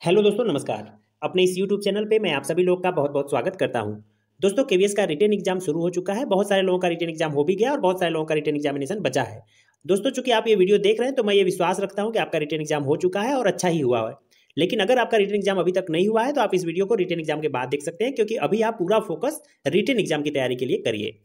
Hello दोस्तों, नमस्कार। अपने इस यूट्यूब चैनल पे मैं आप सभी लोग का बहुत बहुत स्वागत करता हूं। दोस्तों, केवीएस का रिटन एग्जाम शुरू हो चुका है। बहुत सारे लोगों का रिटन एग्जाम हो भी गया और बहुत सारे लोगों का रिटन एग्जामिनेशन बचा है। दोस्तों, चूंकि आप ये वीडियो देख रहे हैं तो मैं ये विश्वास रखता हूं कि आपका रिटन एग्जाम हो चुका है और अच्छा ही हुआ है। लेकिन अगर आपका रिटन एग्जाम अभी तक नहीं हुआ है तो आप इस वीडियो को रिटन एग्जाम के बाद देख सकते हैं, क्योंकि अभी आप पूरा फोकस रिटन एग्जाम की तैयारी के लिए करिए।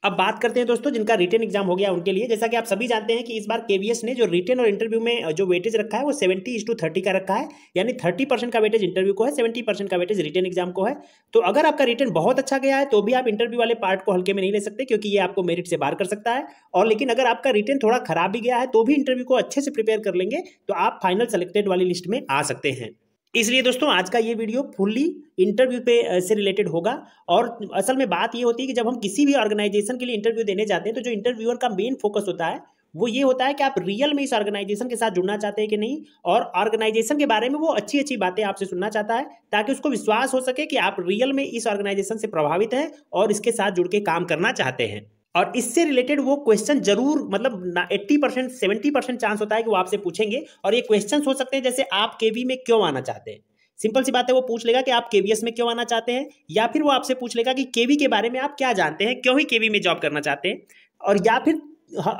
अब बात करते हैं दोस्तों जिनका रिटन एग्जाम हो गया उनके लिए। जैसा कि आप सभी जानते हैं कि इस बार केवीएस ने जो रिटन और इंटरव्यू में जो वेटेज रखा है वो 70:30 का रखा है। यानी 30% का वेटेज इंटरव्यू को है, 70% का वेटेज रिटन एग्जाम को है। तो अगर आपका रिटन बहुत अच्छा गया है तो भी आप इंटरव्यू वाले पार्ट को हल्के में नहीं ले सकते, क्योंकि ये आपको मेरिट से बाहर कर सकता है। और लेकिन अगर आपका रिटन थोड़ा खराब भी गया है तो भी इंटरव्यू को अच्छे से प्रिपेयर कर लेंगे तो आप फाइनल सेलेक्टेड वाली लिस्ट में आ सकते हैं। इसलिए दोस्तों आज का ये वीडियो फुल्ली इंटरव्यू पे से रिलेटेड होगा। और असल में बात ये होती है कि जब हम किसी भी ऑर्गेनाइजेशन के लिए इंटरव्यू देने जाते हैं तो जो इंटरव्यूअर का मेन फोकस होता है वो ये होता है कि आप रियल में इस ऑर्गेनाइजेशन के साथ जुड़ना चाहते हैं कि नहीं, और ऑर्गेनाइजेशन के बारे में वो अच्छी अच्छी बातें आपसे सुनना चाहता है ताकि उसको विश्वास हो सके कि आप रियल में इस ऑर्गेनाइजेशन से प्रभावित हैं और इसके साथ जुड़ के काम करना चाहते हैं। और इससे रिलेटेड वो क्वेश्चन जरूर, मतलब 80% 70% चांस होता है कि वो आपसे पूछेंगे। और ये क्वेश्चन हो सकते हैं जैसे आप केवी में क्यों आना चाहते हैं। सिंपल सी बात है, वो पूछ लेगा कि आप केवीएस में क्यों आना चाहते हैं, या फिर वो आपसे पूछ लेगा कि केवी के बारे में आप क्या जानते हैं, क्यों ही केवी में जॉब करना चाहते हैं। और या फिर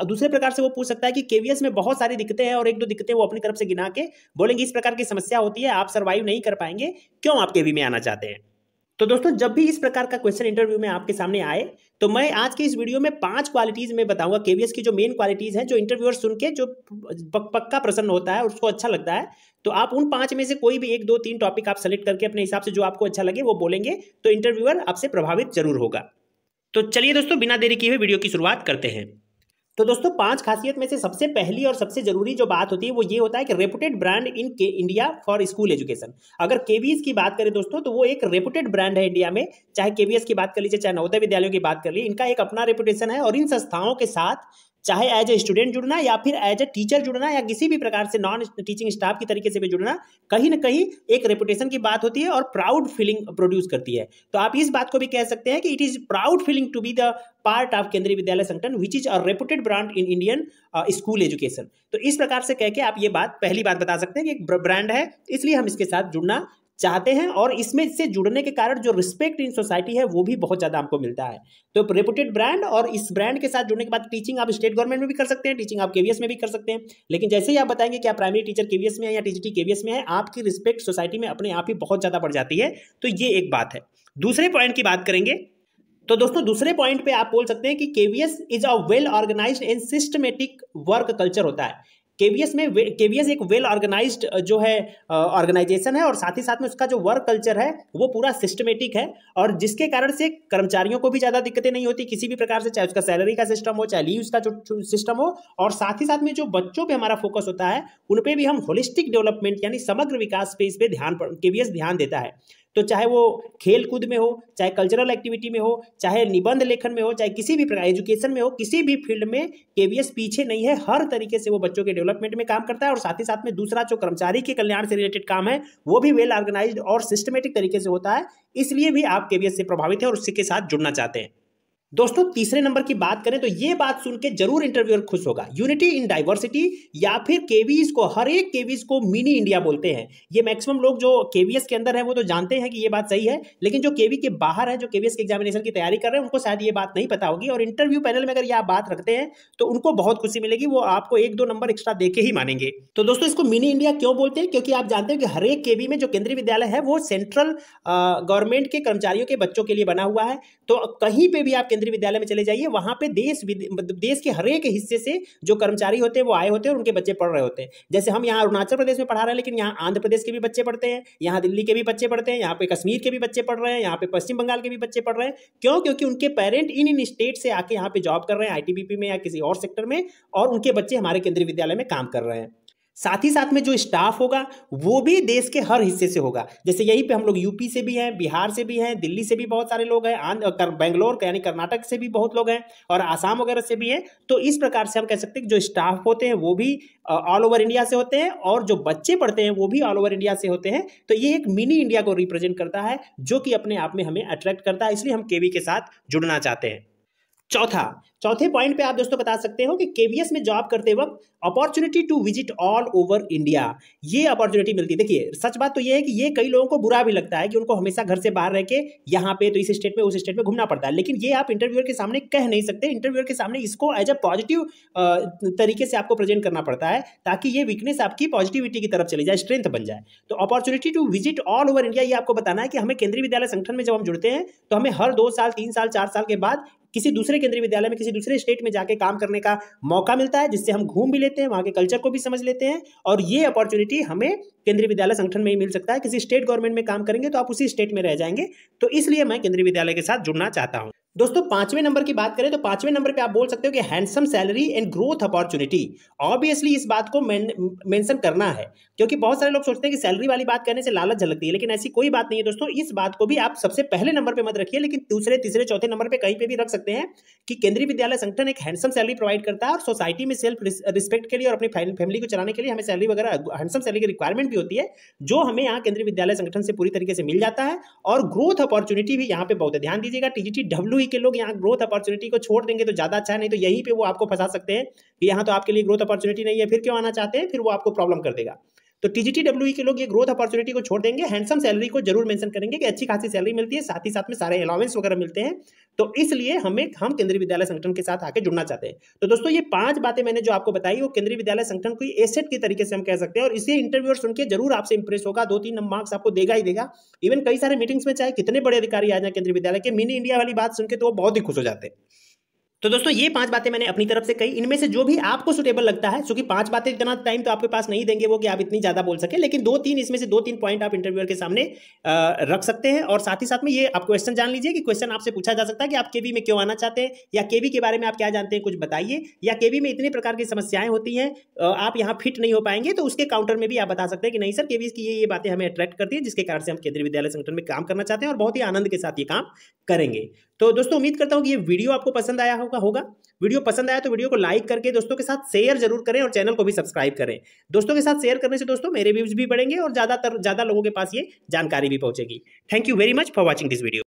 दूसरे प्रकार से वो पूछ सकता है कि केवीएस में बहुत सारी दिक्कतें हैं और एक दो दिक्कतें वो अपनी तरफ से गिना के बोलेंगे इस प्रकार की समस्या होती है, आप सर्वाइव नहीं कर पाएंगे, क्यों आप केवी में आना चाहते हैं। तो दोस्तों, जब भी इस प्रकार का क्वेश्चन इंटरव्यू में आपके सामने आए तो मैं आज के इस वीडियो में 5 क्वालिटीज में बताऊंगा केवीएस की, जो मेन क्वालिटीज हैं, जो इंटरव्यूअर सुन के जो पक्का प्रसन्न होता है और उसको अच्छा लगता है। तो आप उन 5 में से कोई भी 1 2 3 टॉपिक आप सेलेक्ट करके अपने हिसाब से जो आपको अच्छा लगे वो बोलेंगे, तो इंटरव्यूअर आपसे प्रभावित जरूर होगा। तो चलिए दोस्तों, बिना देरी किए हुए वीडियो की शुरुआत करते हैं। तो दोस्तों, 5 खासियत में से सबसे पहली और सबसे जरूरी जो बात होती है वो ये होता है कि reputed brand in India for school education. अगर केवीएस की बात करें दोस्तों तो वो एक रेपुटेड ब्रांड है इंडिया में। चाहे केवीएस की बात कर लीजिए, चाहे नवोदय विद्यालयों की बात कर लीजिए, इनका एक अपना रेपुटेशन है। और इन संस्थाओं के साथ चाहे एज ए स्टूडेंट जुड़ना या फिर एज ए टीचर जुड़ना या किसी भी प्रकार से नॉन टीचिंग स्टाफ की तरीके से भी जुड़ना, कहीं ना कहीं एक रेपुटेशन की बात होती है और प्राउड फीलिंग प्रोड्यूस करती है। तो आप इस बात को भी कह सकते हैं कि it is proud feeling to be the part of Kendriya Vidyalaya Sangathan which is a reputed brand in Indian school education. तो इस प्रकार से कह के आप ये बात, पहली बात बता सकते हैं कि एक ब्रांड है, इसलिए हम इसके साथ जुड़ना चाहते हैं। और इसमें से जुड़ने के कारण जो रिस्पेक्ट इन सोसाइटी है वो भी बहुत ज़्यादा हमको मिलता है। तो रेपुटेड ब्रांड, और इस ब्रांड के साथ जुड़ने के बाद टीचिंग आप स्टेट गवर्नमेंट में भी कर सकते हैं, टीचिंग आप केवीएस में भी कर सकते हैं। लेकिन जैसे ही आप बताएंगे कि आप प्राइमरी टीचर केवीएस में है या टीजीटी केवीएस में है, आपकी रिस्पेक्ट सोसाइटी में अपने आप ही बहुत ज़्यादा बढ़ जाती है। तो ये एक बात है। दूसरे पॉइंट की बात करेंगे तो दोस्तों, दूसरे पॉइंट पे आप बोल सकते हैं कि KVS is a well organised and systematic work culture होता है। केवीएस एक वेल ऑर्गेनाइज्ड जो है ऑर्गेनाइजेशन है, और साथ ही साथ में उसका जो वर्क कल्चर है वो पूरा सिस्टमेटिक है। और जिसके कारण से कर्मचारियों को भी ज़्यादा दिक्कतें नहीं होती किसी भी प्रकार से, चाहे उसका सैलरी का सिस्टम हो, चाहे लीव्स का जो सिस्टम हो। और साथ ही साथ में जो बच्चों पे हमारा फोकस होता है उन पे भी हम होलिस्टिक डेवलपमेंट यानी समग्र विकास पे, इस पे केवीएस ध्यान देता है। तो चाहे वो खेल कूद में हो, चाहे कल्चरल एक्टिविटी में हो, चाहे निबंध लेखन में हो, चाहे किसी भी प्रकार एजुकेशन में हो, किसी भी फील्ड में केवीएस पीछे नहीं है। हर तरीके से वो बच्चों के डेवलपमेंट में काम करता है। और साथ ही साथ में दूसरा जो कर्मचारी के कल्याण से रिलेटेड काम है वो भी वेल ऑर्गेनाइज्ड और सिस्टमेटिक तरीके से होता है। इसलिए भी आप केवीएस से प्रभावित है और उसी के साथ जुड़ना चाहते हैं। दोस्तों, तीसरे नंबर की बात करें तो ये बात सुन के जरूर इंटरव्यूअर खुश होगा। यूनिटी इन डाइवर्सिटी, या फिर केवीएस को, हर एक केवीएस को मिनी इंडिया बोलते हैं। ये मैक्सिमम लोग जो केवीएस के अंदर है वो तो जानते हैं कि ये बात सही है, लेकिन जो केवी के बाहर है, जो केवीएस के एग्जामिनेशन की तैयारी कर रहे हैं, उनको शायद ये बात नहीं पता होगी। और इंटरव्यू पैनल में अगर ये आप बात रखते हैं तो उनको बहुत खुशी मिलेगी, वो आपको 1-2 नंबर एक्स्ट्रा देके ही मानेंगे। तो दोस्तों, इसको मिनी इंडिया क्यों बोलते हैं? क्योंकि आप जानते हैं कि हर एक केवी में जो केंद्रीय विद्यालय है वो सेंट्रल गवर्नमेंट के कर्मचारियों के बच्चों के लिए बना हुआ है। तो कहीं पे भी आप केंद्रीय विद्यालय में चले जाइए, वहां पे देश के हर एक हिस्से से जो कर्मचारी होते हैं वो आए होते हैं और उनके बच्चे पढ़ रहे होते हैं। जैसे हम यहाँ अरुणाचल प्रदेश में पढ़ा रहे हैं, लेकिन यहाँ आंध्र प्रदेश के भी बच्चे पढ़ते हैं, यहाँ दिल्ली के भी बच्चे पढ़ते हैं, यहाँ पे कश्मीर के भी बच्चे पढ़ रहे हैं, यहाँ पे पश्चिम बंगाल के भी बच्चे पढ़ रहे हैं। क्यों? क्योंकि उनके पेरेंट इन स्टेट से आके यहाँ पे जॉब कर रहे हैं, आईटीबीपी में या किसी और सेक्टर में, और उनके बच्चे हमारे केंद्रीय विद्यालय में काम कर रहे हैं। साथ ही साथ में जो स्टाफ होगा वो भी देश के हर हिस्से से होगा। जैसे यहीं पे हम लोग यूपी से भी हैं, बिहार से भी हैं, दिल्ली से भी बहुत सारे लोग हैं, बेंगलोर यानी कर्नाटक से भी बहुत लोग हैं, और आसाम वगैरह से भी हैं। तो इस प्रकार से हम कह सकते हैं कि जो स्टाफ होते हैं वो भी ऑल ओवर इंडिया से होते हैं, और जो बच्चे पढ़ते हैं वो भी ऑल ओवर इंडिया से होते हैं। तो ये एक मिनी इंडिया को रिप्रेजेंट करता है, जो कि अपने आप में हमें अट्रैक्ट करता है। इसलिए हम केवी के साथ जुड़ना चाहते हैं। चौथे पॉइंट पे आप दोस्तों बता सकते हो कि केवीएस में जॉब करते वक्त opportunity to visit all over India, ये अपॉर्चुनिटी मिलती है। देखिए सच बात तो ये है कि ये कई लोगों को बुरा भी लगता है कि उनको हमेशा घर से बाहर रह के यहाँ पे तो इस स्टेट में उस स्टेट में घूमना पड़ता है, लेकिन ये आप इंटरव्यूअर के सामने कह नहीं सकते। इंटरव्यूअर के सामने इसको एज अ पॉजिटिव तरीके से आपको प्रेजेंट करना पड़ता है ताकि ये वीकनेस आपकी पॉजिटिविटी की तरफ चली जाए, स्ट्रेंथ बन जाए। तो opportunity to visit all over India, ये आपको बताना है कि हमें केंद्रीय विद्यालय संगठन में जब हम जुड़ते हैं तो हमें हर 2 साल 3 साल 4 साल के बाद किसी दूसरे केंद्रीय विद्यालय में किसी दूसरे स्टेट में जाके काम करने का मौका मिलता है, जिससे हम घूम भी लेते हैं, वहाँ के कल्चर को भी समझ लेते हैं। और ये अपॉर्चुनिटी हमें केंद्रीय विद्यालय संगठन में ही मिल सकता है। किसी स्टेट गवर्नमेंट में काम करेंगे तो आप उसी स्टेट में रह जाएंगे। तो इसलिए मैं केंद्रीय विद्यालय के साथ जुड़ना चाहता हूँ। दोस्तों 5वें नंबर की बात करें तो 5वें नंबर पे आप बोल सकते हो कि handsome salary and growth opportunity. Obviously इस बात को मेंशन करना है, क्योंकि बहुत सारे लोग सोचते हैं कि सैलरी वाली बात कहने से लालच झलकती है, लेकिन ऐसी कोई बात नहीं है दोस्तों। इस बात को भी आप सबसे पहले नंबर पे मत रखिए, लेकिन दूसरे तीसरे चौथे नंबर पे कहीं पे भी रख सकते हैं कि केंद्रीय विद्यालय संगठन एक हैंडसम सैलरी प्रोवाइड करता है और सोसाइटी में सेल्फ रिस्पेक्ट के लिए और अपनी फैमिली को चलाने के लिए हमें सैलरी वगैरह हैंडसम सैलरी की रिक्वायरमेंट भी होती है, जो हमें यहाँ केंद्रीय विद्यालय संगठन से पूरी तरीके से मिल जाता है। और ग्रोथ अपॉर्चुनिटी भी यहाँ पे बहुत है, ध्यान दीजिएगा। TGT-WE के लोग यहाँ ग्रोथ अपॉर्चुनिटी को छोड़ देंगे तो ज्यादा अच्छा है, नहीं तो यहीं पे वो आपको फंसा सकते हैं कि यहाँ तो आपके लिए ग्रोथ अपॉर्चुनिटी नहीं है, फिर क्यों आना चाहते हैं, फिर वो आपको प्रॉब्लम कर देगा। तो TGT-WE के लोग ये ग्रोथ अपॉर्चुनिटी को छोड़ देंगे, हैंडसम सैलरी को जरूर मेंशन करेंगे कि अच्छी खासी सैलरी मिलती है, साथ ही साथ में सारे अलाउंस वगैरह मिलते हैं। तो इसलिए हम केंद्रीय विद्यालय संगठन के साथ आके जुड़ना चाहते हैं। तो दोस्तों ये 5 बातें मैंने जो आपको बताई वो केंद्रीय विद्यालय संगठन को एसेट की तरीके से हम कह सकते हैं, और इसे इंटरव्यूअर सुन के जरूर आपसे इंप्रेस होगा, 2-3 मार्क्स आपको देगा ही देगा। इवन कई सारे मीटिंग्स में चाहे कितने बड़े अधिकारी आ जाए केंद्रीय विद्यालय के, मिनी इंडिया वाली बात सुन के तो वो बहुत ही खुश हो जाते हैं। तो दोस्तों ये 5 बातें मैंने अपनी तरफ से कही, इनमें से जो भी आपको सुटेबल लगता है, क्योंकि 5 बातें इतना टाइम तो आपके पास नहीं देंगे वो कि आप इतनी ज्यादा बोल सके, लेकिन 2-3 इसमें से 2-3 पॉइंट आप इंटरव्यूअर के सामने रख सकते हैं। और साथ ही साथ में ये आप क्वेश्चन जान लीजिए कि क्वेश्चन आपसे पूछा जा सकता है कि आप केवी में क्यों आना चाहते हैं, या केवी के बारे में आप क्या जानते हैं कुछ बताइए, या केवी में इतने प्रकार की समस्याएं होती हैं आप यहाँ फिट नहीं हो पाएंगे, तो उसके काउंटर में भी आप बता सकते हैं कि नहीं सर केवी की ये बातें हमें अट्रैक्ट करती है, जिसके कारण से हम केंद्रीय विद्यालय संगठन में काम करना चाहते हैं और बहुत ही आनंद के साथ ये काम करेंगे। तो दोस्तों उम्मीद करता हूं कि ये वीडियो आपको पसंद आया होगा। वीडियो पसंद आया तो वीडियो को लाइक करके दोस्तों के साथ शेयर जरूर करें और चैनल को भी सब्सक्राइब करें। दोस्तों के साथ शेयर करने से दोस्तों मेरे व्यूज भी बढ़ेंगे और ज्यादा लोगों के पास ये जानकारी भी पहुंचेगी। Thank you very much for watching this video.